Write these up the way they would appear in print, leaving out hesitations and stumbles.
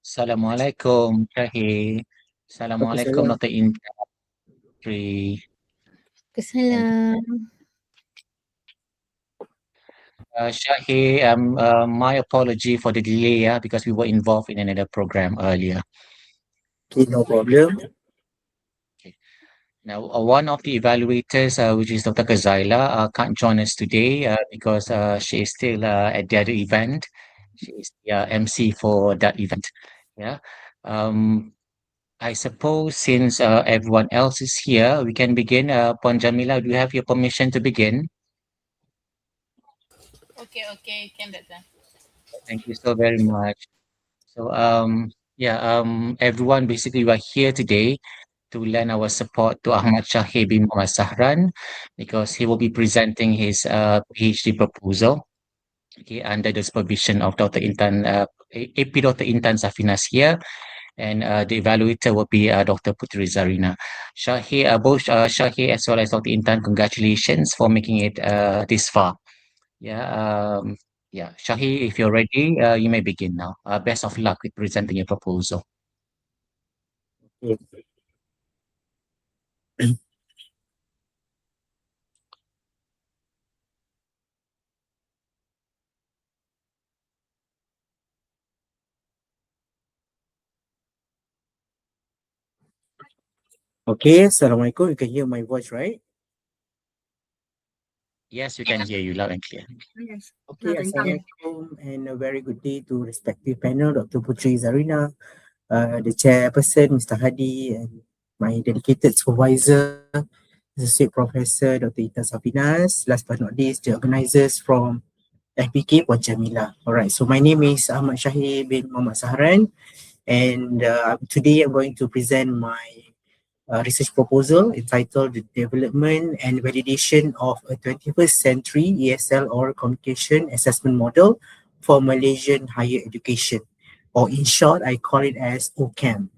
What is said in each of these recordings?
Assalamualaikum, Shahir. Okay, Assalamualaikum, salam. Dr. Indri. And Kesalam. Shahir, my apology for the delay, because we were involved in another program earlier. Okay, no problem. Okay. Now, one of the evaluators, which is Dr. Kazaila, can't join us today because she is still at the other event. She is the MC for that event. Yeah. Um, I suppose since everyone else is here, we can begin. Puan Jamila, do you have your permission to begin? Okay, can that. Thank you so very much. So, everyone, basically, we're here today to lend our support to Ahmad Shahir bin Muhammad Sahran because he will be presenting his PhD proposal, okay, under the supervision of Dr. Intan, AP Dr. Intan Safinas here, and the evaluator will be Dr. Putri Zarina. Shahir, both Shahir as well as Dr. Intan, congratulations for making it this far. Yeah, Shahir, if you're ready, you may begin now. Best of luck with presenting your proposal. Okay. Okay, Assalamualaikum. You can hear my voice, right? Yes, we can hear you loud and clear. Yes. Okay, Assalamualaikum and a very good day to respective panel, Dr. Putri Zarina, the chairperson, Mr. Hadi, and my dedicated supervisor, Associate Professor Dr. Ita Safinas. Last but not least, the organizers from FPK, Puan Jamila. All right, so my name is Ahmad Shahir bin Muhammad Sahran, and today I'm going to present my research proposal entitled The Development and Validation of a 21st Century ESL Oral Communication Assessment Model for Malaysian Higher Education, or in short, I call it as OCAM.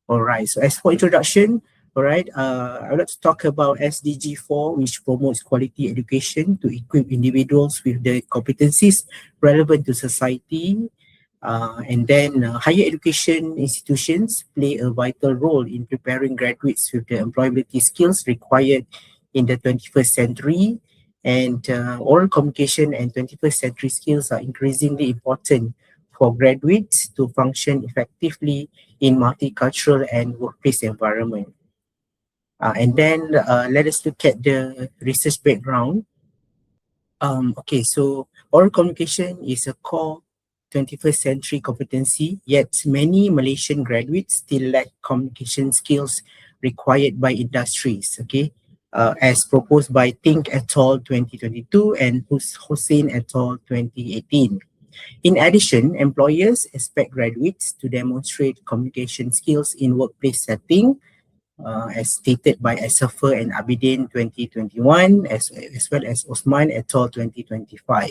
All right, so as for introduction, all right, I would like to talk about SDG 4, which promotes quality education to equip individuals with the competencies relevant to society. And then higher education institutions play a vital role in preparing graduates with the employability skills required in the 21st century. And oral communication and 21st century skills are increasingly important for graduates to function effectively in multicultural and workplace environment. And then let us look at the research background. Okay, so oral communication is a core 21st century competency, yet many Malaysian graduates still lack communication skills required by industries, okay, as proposed by Think et al. 2022 and Hussein et al. 2018. In addition, employers expect graduates to demonstrate communication skills in workplace setting, as stated by Asafer and Abidin 2021, as well as Osman et al. 2025.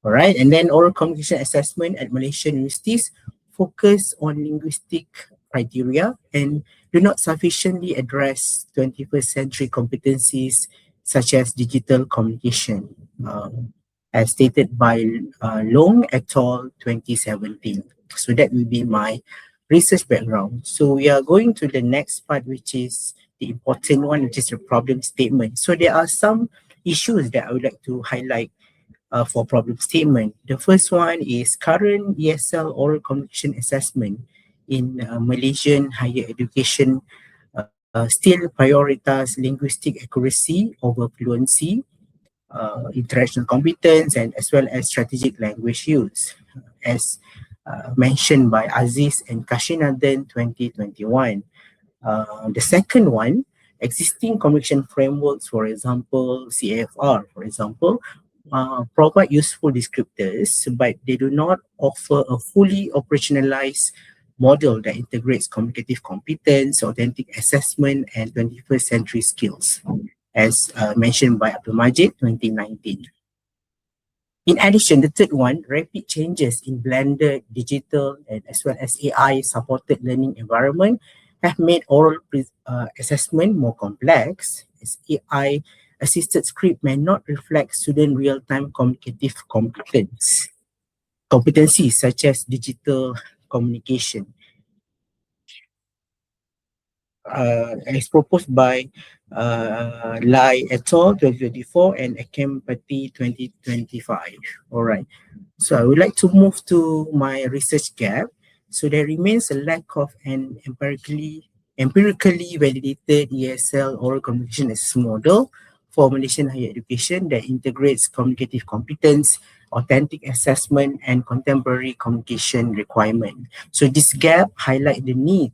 All right, and then oral communication assessment at Malaysian universities focus on linguistic criteria and do not sufficiently address 21st century competencies such as digital communication, as stated by Long et al. 2017. So that will be my research background. So we are going to the next part, which is the important one, which is the problem statement. So there are some issues that I would like to highlight for problem statement. The first one is current ESL oral communication assessment in Malaysian higher education still prioritize linguistic accuracy over fluency, international competence, and as well as strategic language use, as mentioned by Aziz and Kashinathan 2021. The second one, existing communication frameworks, for example, CAFR, for example, provide useful descriptors, but they do not offer a fully operationalized model that integrates communicative competence, authentic assessment, and 21st century skills, as mentioned by Abdul Majid 2019. In addition, the third one, rapid changes in blended digital and as well as AI supported learning environment have made oral assessment more complex, as AI assisted script may not reflect student real-time communicative competencies such as digital communication, as proposed by Lai et al. 2024 and Akempati 2025. All right. So I would like to move to my research gap. So there remains a lack of an empirically validated ESL oral communication as model for Malaysian higher education that integrates communicative competence, authentic assessment, and contemporary communication requirement. So this gap highlight the need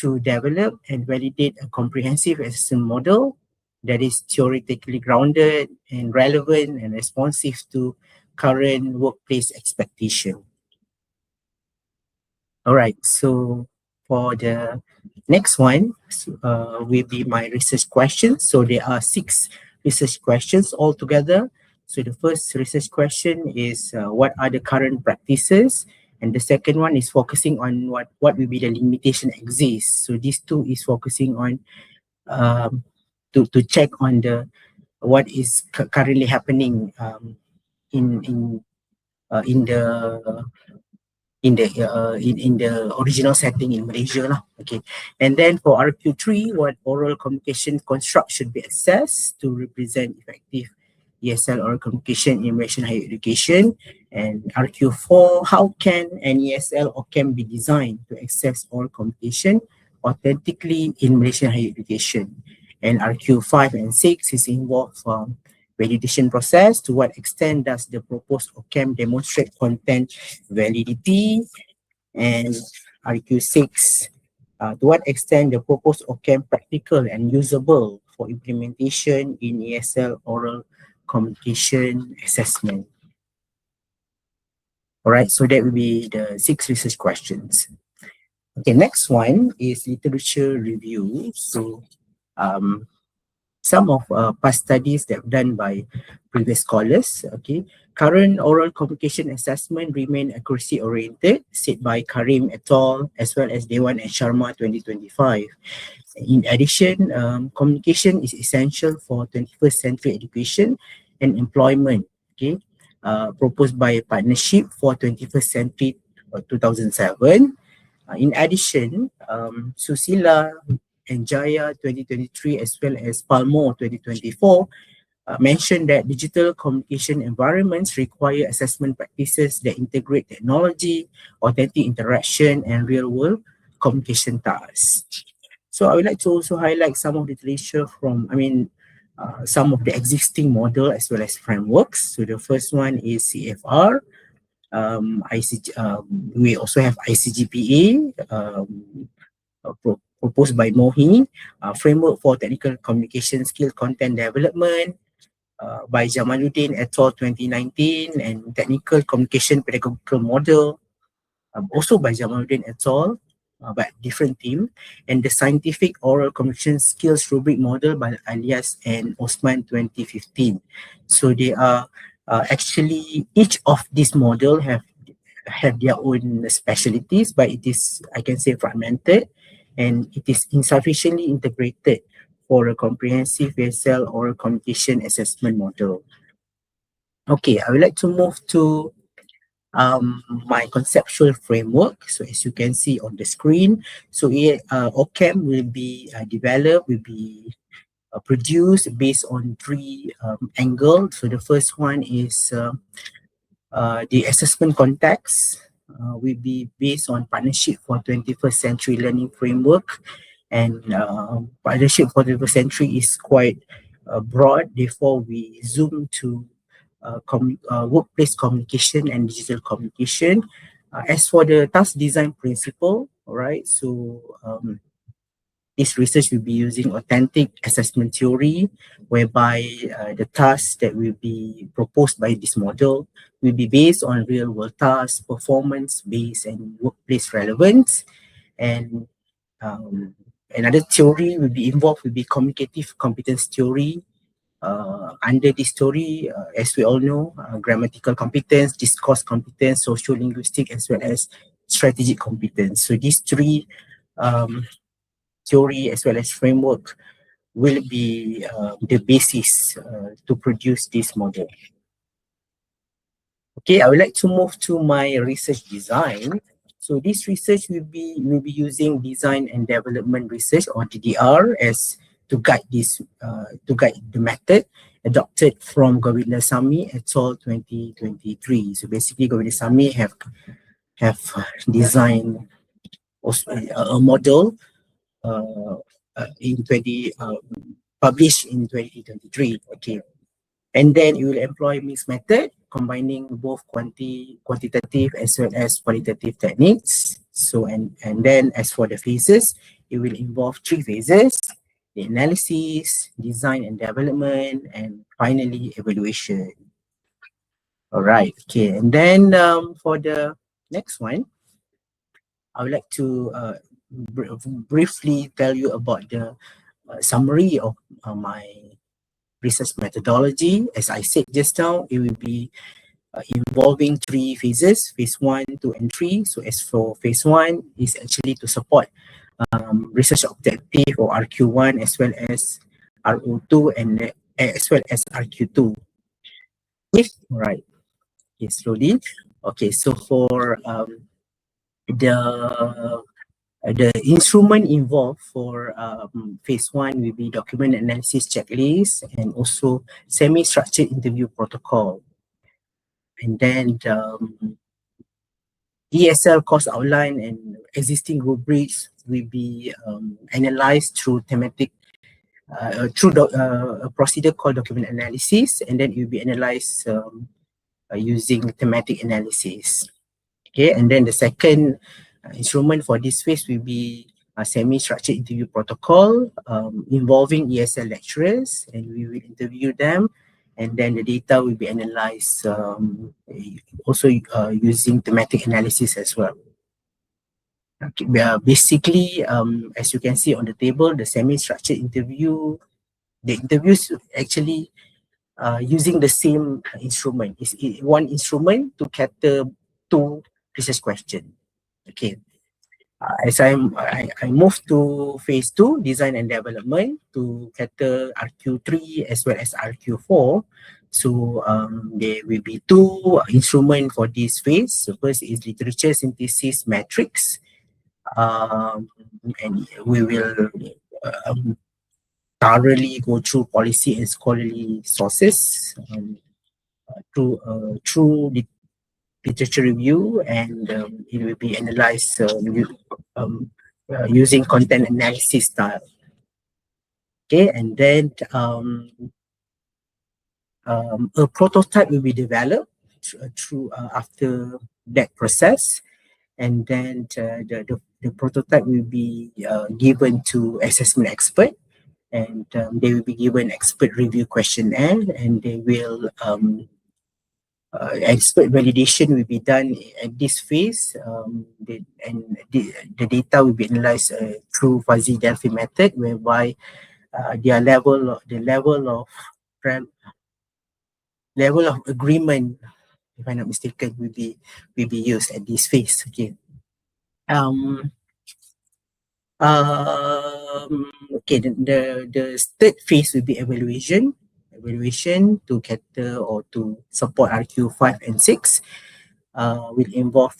to develop and validate a comprehensive assessment model that is theoretically grounded and relevant and responsive to current workplace expectation. All right, so for the next one will be my research questions. So there are 6 research questions altogether. So the first research question is what are the current practices? And the second one is focusing on what will be the limitation exists. So these two is focusing on to check on the what is currently happening in in the in the original setting in Malaysia lah. Okay, and then for RQ3, what oral communication construct should be assessed to represent effective ESL oral communication in Malaysian higher education, and RQ4, how can an ESL or CAM be designed to access oral communication authentically in Malaysian higher education, and RQ5 and 6 is involved validation process. To what extent does the proposed OCAM demonstrate content validity? And RQ6, to what extent the proposed OCAM practical and usable for implementation in ESL oral communication assessment? All right, so that will be the 6 research questions. Okay, next one is literature review. So some of past studies that were done by previous scholars. Okay, current oral communication assessment remain accuracy oriented, said by Karim et al. As well as Dewan and Sharma 2025. In addition, communication is essential for 21st century education and employment. Okay, proposed by Partnership for 21st Century 2007. In addition, Susila and Jaya 2023 as well as Palmo 2024 mentioned that digital communication environments require assessment practices that integrate technology, authentic interaction, and real-world communication tasks. So I would like to also highlight some of the literature from, some of the existing model as well as frameworks. So the first one is CFR. We also have ICGPA, proposed by Mohd, Framework for Technical Communication Skill Content Development by Jamaluddin et al. 2019, and Technical Communication Pedagogical Model, also by Jamaluddin et al., but different team, and the Scientific Oral Communication Skills Rubric Model by Alias and Osman 2015. So they are actually, each of these model have their own specialties, but it is, I can say, fragmented, and it is insufficiently integrated for a comprehensive ESL oral communication assessment model. Okay, I would like to move to my conceptual framework. So as you can see on the screen, so OCAM will be developed, will be produced based on 3 angles. So the first one is the assessment context will be based on Partnership for 21st Century Learning Framework, and Partnership for 21st Century is quite broad. Therefore, we zoom to workplace communication and digital communication. As for the task design principle, all right, so this research will be using authentic assessment theory, whereby the tasks that will be proposed by this model will be based on real-world tasks, performance-based, and workplace relevance. And another theory will be involved will be communicative competence theory. Under this theory, as we all know, grammatical competence, discourse competence, socio-linguistic, as well as strategic competence. So these 3 theory as well as framework will be the basis to produce this model. Okay, I would like to move to my research design. So this research will be using design and development research or DDR as to guide the method adopted from Govindasamy et al. 2023. So basically, Govindasamy have designed also a model uh, in 20 published in 2023. Okay, and then you will employ mixed method combining both quantitative as well as qualitative techniques. So and then as for the phases, it will involve three phases: the analysis, design and development, and finally evaluation. All right. Okay. And then for the next one, I would like to briefly tell you about the summary of my research methodology. As I said just now, it will be involving three phases: phase 1, 2, and 3. So as for phase 1, is actually to support research objective or RQ1 as well as RO2 and as well as RQ2. Yes, right. Okay, slowly. Okay, so for the instrument involved for phase 1 will be document analysis checklist and also semi-structured interview protocol. And then ESL course outline and existing rubrics will be analyzed through thematic, a procedure called document analysis, and then it will be analyzed using thematic analysis. Okay, and then the second instrument for this phase will be a semi-structured interview protocol involving ESL lecturers, and we will interview them, and then the data will be analyzed also using thematic analysis as well. Okay, basically, as you can see on the table, the semi-structured interview, the interviews actually using the same instrument. It's one instrument to cater two research question. Okay. As I move to phase 2, design and development, to cater RQ3 as well as RQ4. So there will be two instruments for this phase. The first is literature synthesis matrix, and we will thoroughly go through policy and scholarly sources through literature review, and it will be analyzed using content analysis style. Okay, and then a prototype will be developed through after that process, and then the prototype will be given to assessment expert, and they will be given expert review questionnaire, and they will expert validation will be done at this phase, the data will be analyzed through fuzzy Delphi method, whereby the level of agreement, if I'm not mistaken, will be used at this phase. Okay. Okay. The third phase will be evaluation to cater or to support RQ5 and 6. Will involve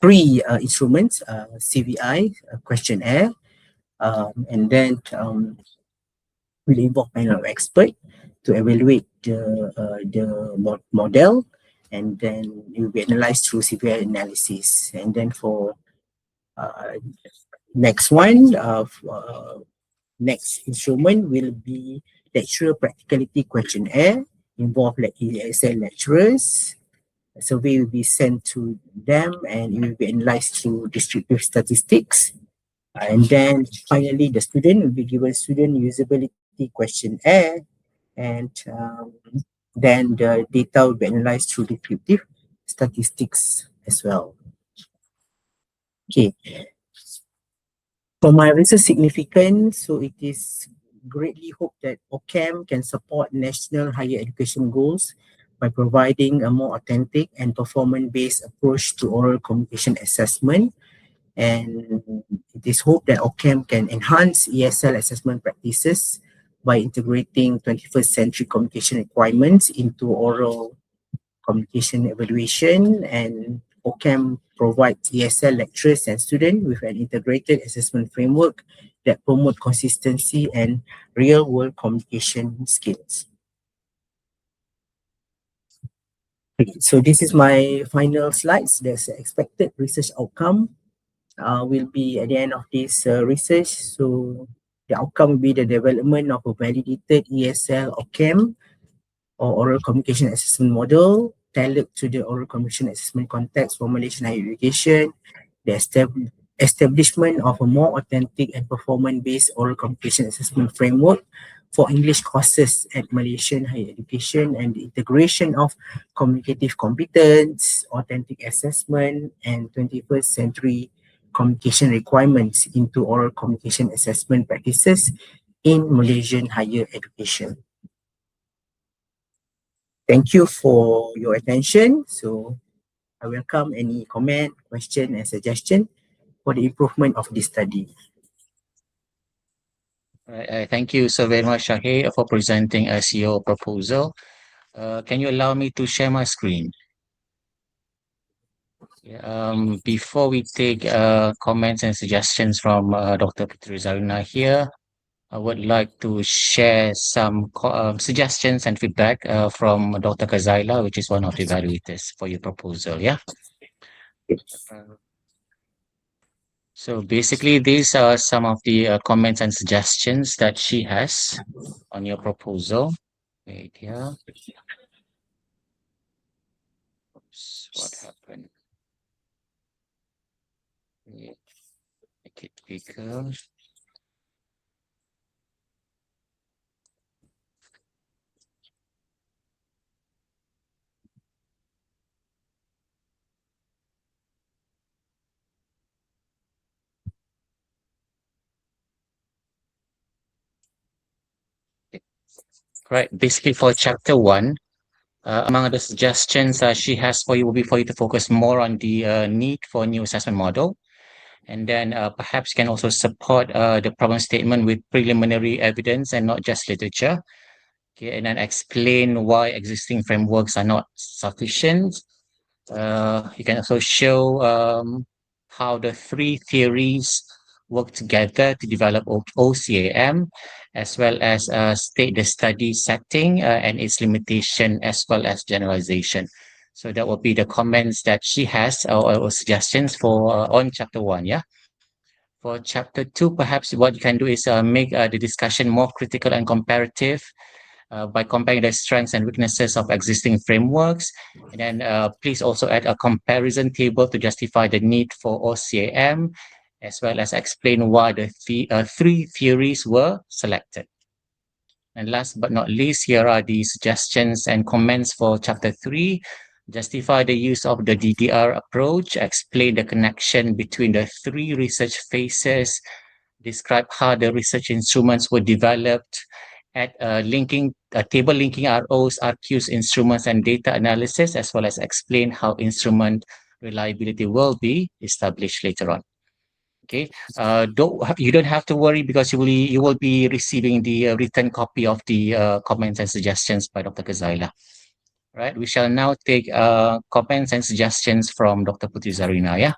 three instruments: CVI, questionnaire, and then will involve panel of expert to evaluate the model, and then it will be analyzed through CVI analysis. And then for next one, next instrument will be lecturer practicality questionnaire, involve like ESL lecturers. A survey will be sent to them, and it will be analyzed through descriptive statistics. And then finally, the student will be given student usability questionnaire, and then the data will be analyzed through descriptive statistics as well. Okay. For my research significance, so it is greatly hoped that OCAM can support national higher education goals by providing a more authentic and performance-based approach to oral communication assessment. And it is hoped that OCAM can enhance ESL assessment practices by integrating 21st century communication requirements into oral communication evaluation, and OCAM provides ESL lecturers and students with an integrated assessment framework that promote consistency and real-world communication skills. So this is my final slides. There's expected research outcome will be at the end of this research. So the outcome will be the development of a validated ESL or CAM or oral communication assessment model tailored to the oral communication assessment context for Malaysian higher education, the establishment of a more authentic and performance-based oral communication assessment framework for English courses at Malaysian higher education, and the integration of communicative competence, authentic assessment, and 21st century communication requirements into oral communication assessment practices in Malaysian higher education. Thank you for your attention. So I welcome any comment, question, and suggestion for the improvement of this study. Thank you so very much, Shahir, for presenting us your proposal. Can you allow me to share my screen? Before we take comments and suggestions from Dr. Putri Zarina here, I would like to share some suggestions and feedback from Dr. Kazaila, which is one of the evaluators for your proposal. Yeah. So basically, these are some of the comments and suggestions that she has on your proposal. Wait here. Oops, what happened? Make it bigger. Right. Basically, for chapter 1, among the suggestions she has for you will be for you to focus more on the need for a new assessment model. And then perhaps you can also support the problem statement with preliminary evidence and not just literature. Okay, and then explain why existing frameworks are not sufficient. You can also show how the three theories work together to develop OCAM, as well as state the study setting and its limitation, as well as generalization. So that will be the comments that she has or suggestions for on chapter 1. Yeah. For chapter 2, perhaps what you can do is make the discussion more critical and comparative by comparing the strengths and weaknesses of existing frameworks. And then please also add a comparison table to justify the need for OCAM, as well as explain why the three theories were selected. And last but not least, here are the suggestions and comments for chapter 3. Justify the use of the DDR approach, explain the connection between the three research phases, describe how the research instruments were developed, at table linking ROs, RQs, instruments, and data analysis, as well as explain how instrument reliability will be established later on. Okay, you don't have to worry because you will be receiving the written copy of the comments and suggestions by Dr. Kazaila. Right, we shall now take comments and suggestions from Dr. Putri Zarina. Yeah.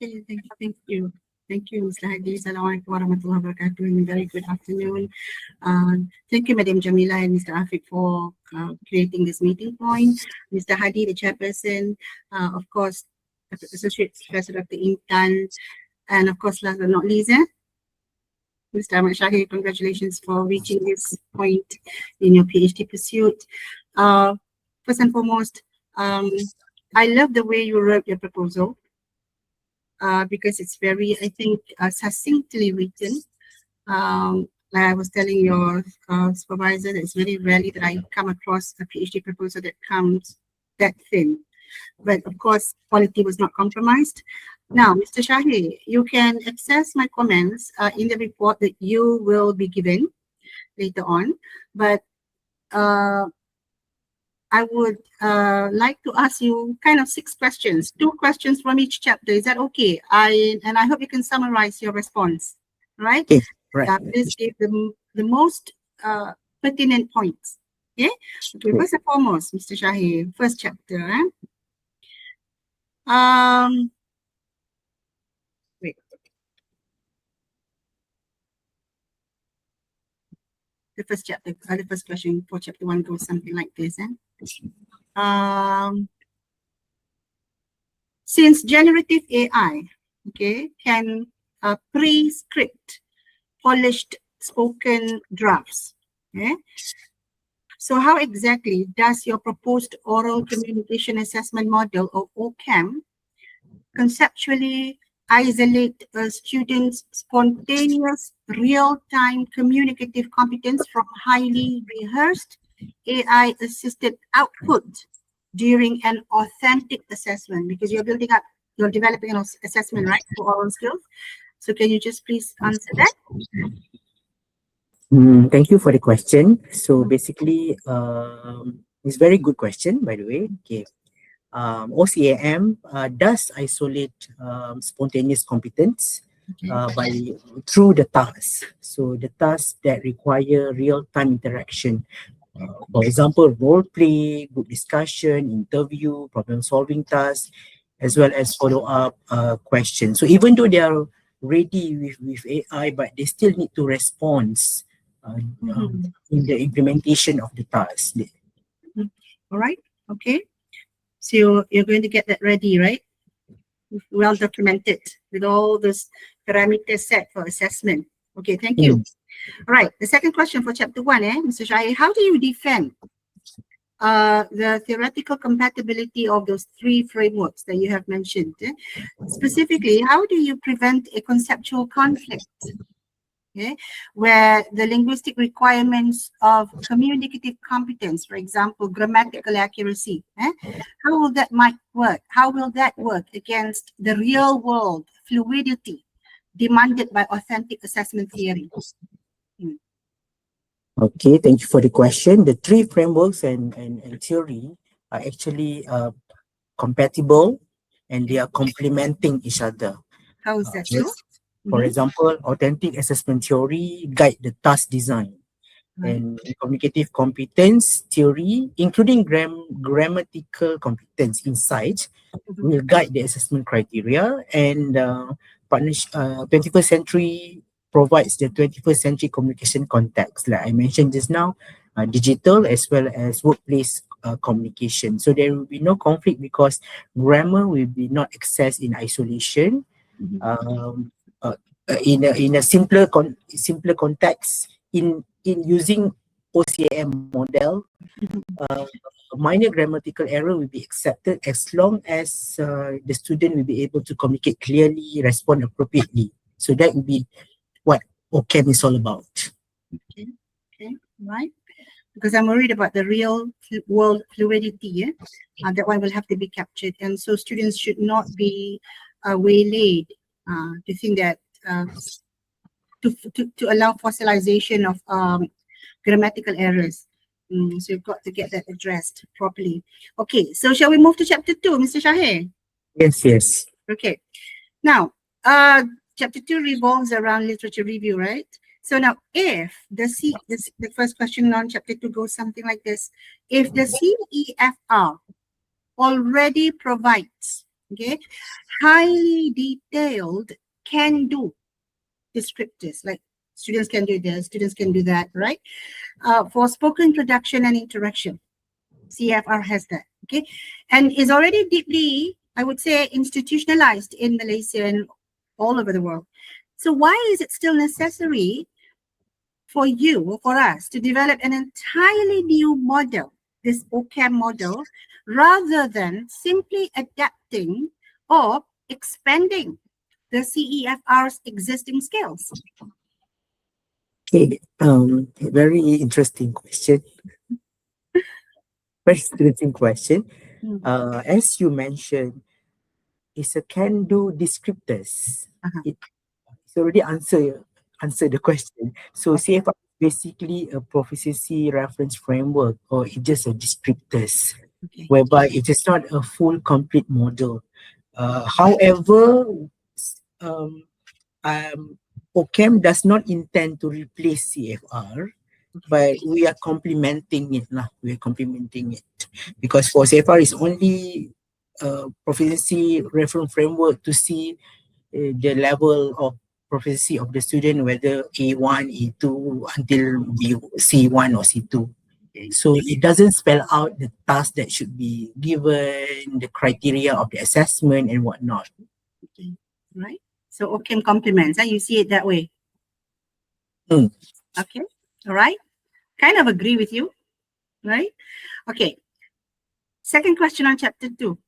Okay, thank you. Thank you, Mr. Hadi. Assalamualaikum warahmatullahi wabarakatuh. And very good afternoon. Thank you, Madam Jamila and Mr. Afiq for creating this meeting point. Mr. Hadi, the chairperson, of course, Associate Professor Dr. Intan, and of course, last but not least, Mr. Ahmad Shahir, congratulations for reaching this point in your PhD pursuit. First and foremost, I love the way you wrote your proposal. Because it's very, I think, succinctly written. Like I was telling your supervisor, it's very rarely that I come across a PhD proposal that comes that thin. But of course, quality was not compromised. Now, Mr. Shahir, you can access my comments in the report that you will be given later on. But I would like to ask you kind of 6 questions, 2 questions from each chapter. Is that okay? And I hope you can summarize your response, right? Okay, right. Please give the most pertinent points Okay, first and foremost, Mr. Shahir, first chapter. Wait. The first chapter, the first question for chapter 1 goes something like this. Since generative AI, okay, can pre-script polished spoken drafts, okay? So how exactly does your proposed oral communication assessment model, or OCAM, conceptually isolate a student's spontaneous real-time communicative competence from highly rehearsed AI-assisted output during an authentic assessment? Because you're developing an assessment, right, for oral skills. So can you just please answer that? Thank you for the question. So basically, it's a very good question, by the way. Okay. OCAM does isolate spontaneous competence through the tasks. So the tasks that require real-time interaction. For example, role play, group discussion, interview, problem-solving tasks, as well as follow-up questions. So even though they are ready with AI, but they still need to respond in the implementation of the task. All right. Okay. So you're going to get that ready, right? Well documented with all those parameters set for assessment. Okay, thank you. All right. The second question for chapter 1, Mr. Shahir, how do you defend the theoretical compatibility of those 3 frameworks that you have mentioned? Specifically, how do you prevent a conceptual conflict? Okay, where the linguistic requirements of communicative competence, for example, grammatical accuracy, how will that work? How will that work against the real world fluidity demanded by authentic assessment theory? Okay, thank you for the question. The 3 frameworks and theory are actually compatible, and they are complementing each other. How is that so? For example, authentic assessment theory guide the task design, and communicative competence theory, including grammatical competence insights, will guide the assessment criteria. And 21st century provides the 21st century communication context, like I mentioned just now, digital as well as workplace communication. So there will be no conflict because grammar will be not accessed in isolation. In a simpler context, in using OCAM model, minor grammatical error will be accepted as long as the student will be able to communicate clearly, respond appropriately. So that will be what OCAM is all about. Okay, right. Because I'm worried about the real world fluidity. That one will have to be captured, and so students should not be waylaid to think that to allow fossilization of grammatical errors. So you've got to get that addressed properly. Okay, so shall we move to chapter 2, Mr. Shahir? Yes. Okay. Now, chapter 2 revolves around literature review, right? So now, if the first question on chapter 2 goes something like this: if the CEFR already provides, okay, highly detailed can-do descriptors, like students can do this, students can do that, right? For spoken introduction and interaction, CFR has that, okay? And is already deeply, I would say, institutionalized in Malaysia and all over the world. So why is it still necessary for you or for us to develop an entirely new model, this OCAM model, rather than simply adapting or expanding the CEFR's existing skills? Okay, very interesting question. Very interesting question. As you mentioned, it's a can-do descriptors. It's already answer the question. So CFR is basically a proficiency reference framework, or it's just a descriptors, whereby it is not a full complete model. However, OCAM does not intend to replace CFR. but we are complementing it lah. We are complementing it because for CFR is only proficiency reference framework to see the level of proficiency of the student, whether A1, A2 until C1 or C2. So it doesn't spell out the task that should be given, the criteria of the assessment and whatnot. Okay. Right. So OCAM complements. You see it that way. Mm. Okay. All right. Kind of agree with you. Right. Okay. Second question on chapter 2.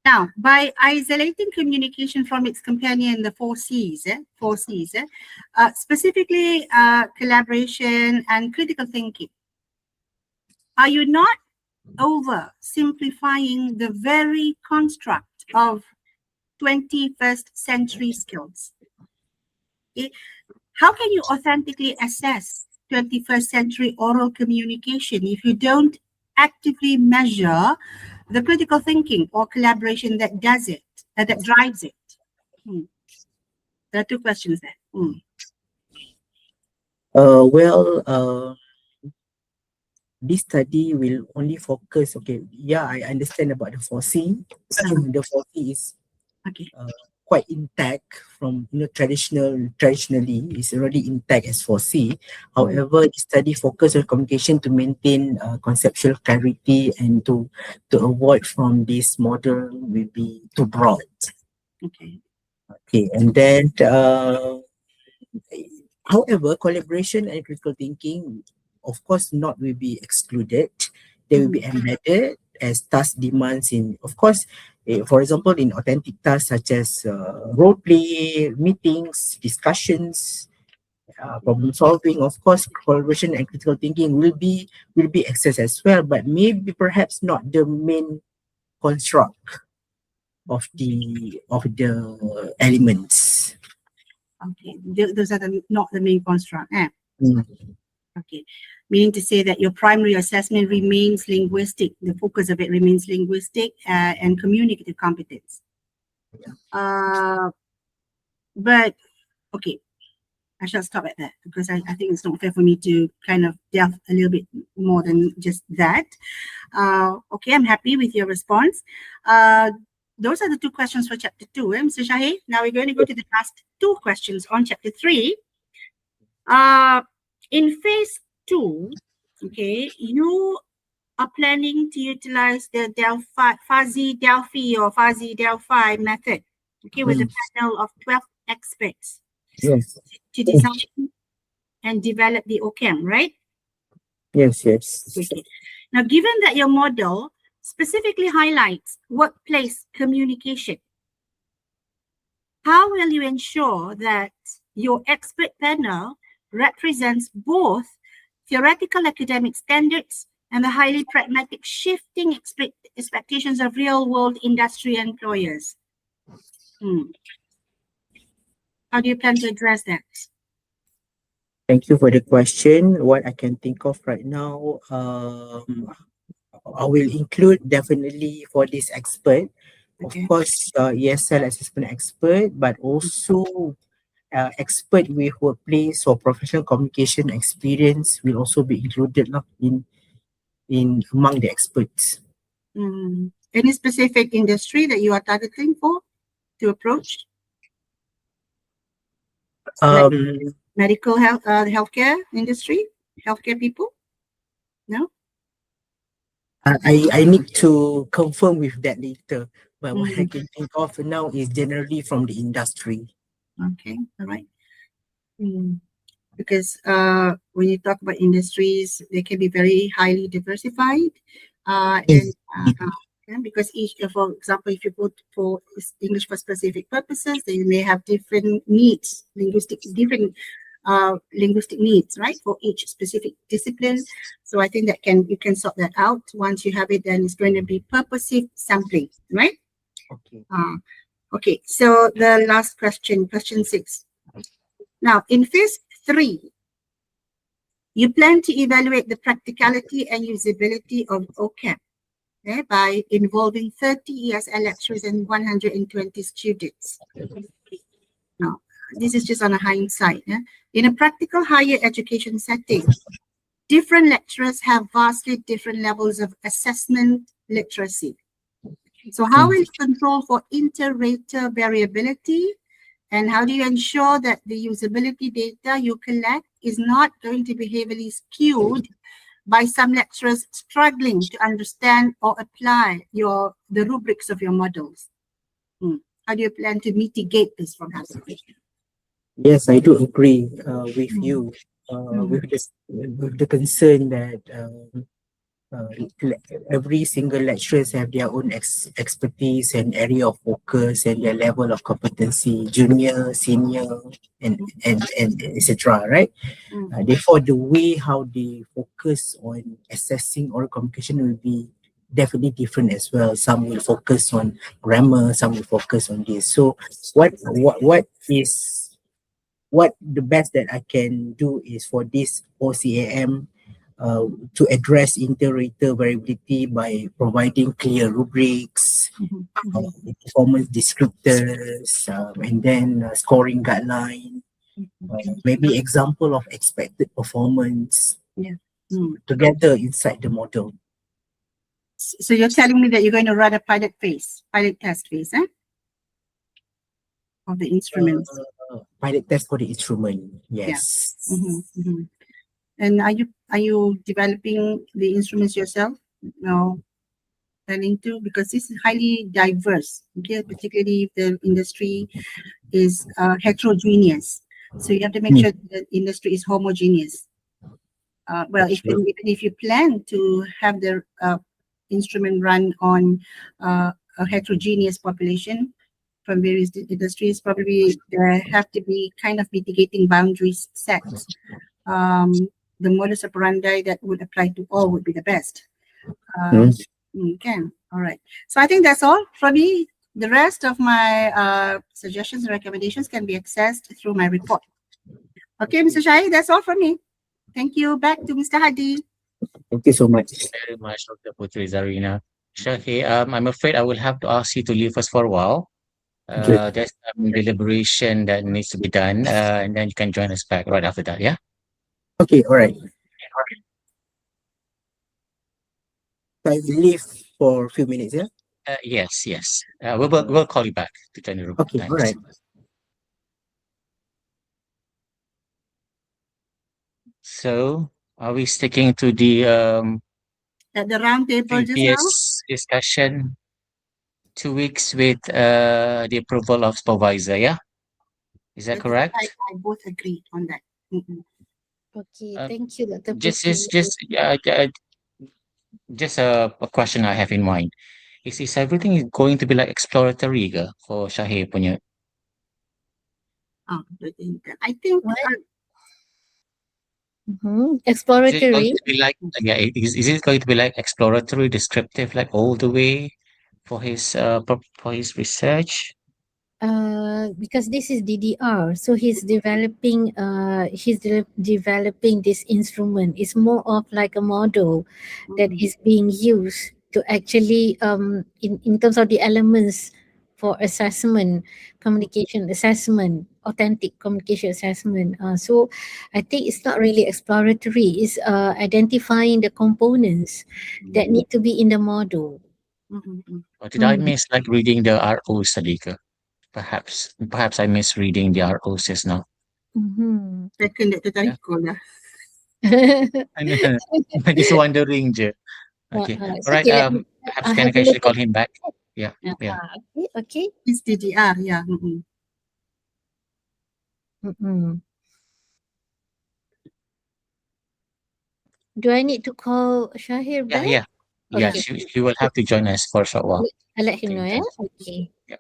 Now, by isolating communication from its companion, the four C's, specifically collaboration and critical thinking, are you not oversimplifying the very construct of 21st century skills? Okay. How can you authentically assess 21st century oral communication if you don't actively measure the critical thinking or collaboration that does it, that drives it? There are two questions there. This study will only focus, okay, yeah, I understand about the 4C. The 4C is Okay. quite intact from, traditionally it's already intact as 4C. However, the study focus on communication to maintain conceptual clarity and to avoid from this model will be too broad. Okay. Okay, and then however, collaboration and critical thinking, of course, not will be excluded. They will be embedded as task demands in, of course, for example, in authentic tasks such as role play, meetings, discussions, problem solving. Of course, collaboration and critical thinking will be accessed as well, but maybe perhaps not the main construct of the elements. Okay. Those are not the main construct. Mm. Okay. Meaning to say that your primary assessment remains linguistic. The focus of it remains linguistic and communicative competence. But, okay, I shall stop at that because I think it's not fair for me to kind of delve a little bit more than just that. Okay, I'm happy with your response. Those are the two questions for chapter 2, Mr. Shahir. Now we're going to go to the last two questions on chapter 3. In phase 2, okay, you are planning to utilize the fuzzy Delphi method, okay, with a panel of 12 experts. Yes. To design and develop the OCAM, right? Yes. Okay. Now, given that your model specifically highlights workplace communication, how will you ensure that your expert panel represents both theoretical academic standards and the highly pragmatic shifting expectations of real-world industry employers? How do you plan to address that? Thank you for the question. What I can think of right now, I will include definitely for this expert, of course, ESL assessment expert, but also expert with workplace or professional communication experience will also be included in among the experts. Any specific industry that you are targeting for to approach? Like medical health, healthcare industry, healthcare people? No? I need to confirm with that later, but what I can think of now is generally from the industry. Okay, all right. Because when you talk about industries, they can be very highly diversified. Because each, for example, if you go for English for specific purposes, then you may have different needs, linguistic needs, right, for each specific discipline. So I think that you can sort that out. Once you have it, then it's going to be purposive sampling, right? Okay. Okay. So the last question 6. Now, in phase 3, you plan to evaluate the practicality and usability of OCAM by involving 30 ESL lecturers and 120 students. Now, this is just on a hindsight. In a practical higher education setting, different lecturers have vastly different levels of assessment literacy. So how will you control for inter-rater variability? And how do you ensure that the usability data you collect is not going to be heavily skewed by some lecturers struggling to understand or apply the rubrics of your models? How do you plan to mitigate this from happening? Yes, I do agree with you Mm. with the concern that uh, every single lecturers have their own expertise and area of focus and their level of competency, junior, senior, and etc. Right? Therefore, the way how they focus on assessing oral communication will be definitely different as well. Some will focus on grammar, some will focus on this. So, what the best that I can do is for this OCAM to address inter-rater variability by providing clear rubrics, performance descriptors, and then scoring guideline, maybe example of expected performance together inside the model. So you're telling me that you're going to run a pilot test phase, of the instruments? Pilot test for the instrument, yes. And are you developing the instruments yourself? No, planning to, because this is highly diverse. Okay, particularly if the industry is heterogeneous. So you have to make sure that the industry is homogeneous. Well, even if you plan to have the instrument run on a heterogeneous population from various industries, probably there have to be kind of mitigating boundaries set. The modus operandi that would apply to all would be the best. Okay, all right. So I think that's all from me. The rest of my suggestions and recommendations can be accessed through my report. Okay, Mr. Shahir, that's all from me. Thank you. Back to Mr. Hadi. Thank you so much. Very much, Dr. Putri Zarina. Shahir, I'm afraid I will have to ask you to leave us for a while. Okay. There's some deliberation that needs to be done, and then you can join us back right after that, yeah? Okay, all right. So I will leave for a few minutes, yeah? Yes, yes. We'll call you back to join the room. Okay, all right. So, are we sticking to the At the round table just now? previous discussion? 2 weeks with the approval of supervisor, yeah? Is that correct? I both agreed on that. Okay, thank you, Dr. Just, Putri. just a question I have in mind. Is everything going to be like exploratory ke for Shahir punya? I think Is it going Exploratory. to be like, yeah, is it going to be like exploratory, descriptive, like all the way for his research? Because this is DDR, so he's developing this instrument. It's more of like a model that is being used to actually in terms of the elements for assessment, communication assessment, authentic communication assessment. So I think it's not really exploratory. It's identifying the components that need to be in the model. Or did I miss like reading the RO study ke? Perhaps I miss reading the ROs just now. second that tertarik lah. I'm just wondering je. Okay. So All right. okay, let me, Perhaps I can I have a actually look call at him back? Yeah. Yeah. okay. It's DDR, yeah. Do I need to call Shahir Yeah. back? Yeah. Yeah. Okay. She will have to join us for a short while. I'll let him Okay. know, yeah? Thanks. Okay. Yeah.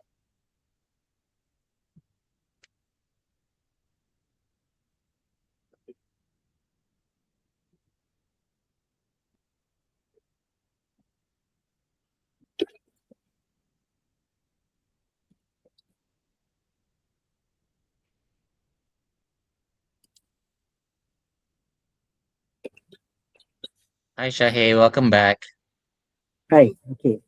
Hi, Shahir. Welcome back. Hi, okay.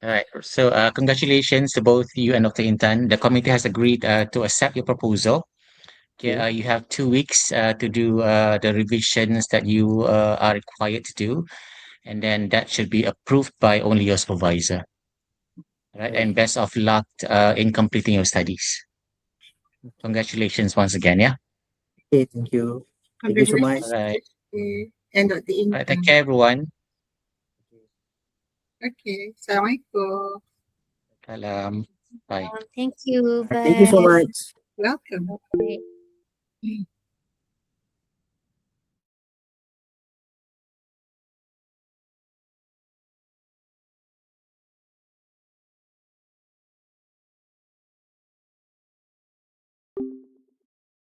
All right. So, congratulations to both you and Dr. Intan. The committee has agreed to accept your proposal Okay, Okay. you have 2 weeks to do the revisions that you are required to do, and then that should be approved by only your supervisor. Right, and best of luck in completing your studies. Congratulations once again, yeah. Okay, thank you. Thank you so much. All right. Okay. And Dr. All right, take care, everyone. Okay. Assalamualaikum. Salam. Bye. Thank you. Thank you so Bye. much. Welcome. Bye.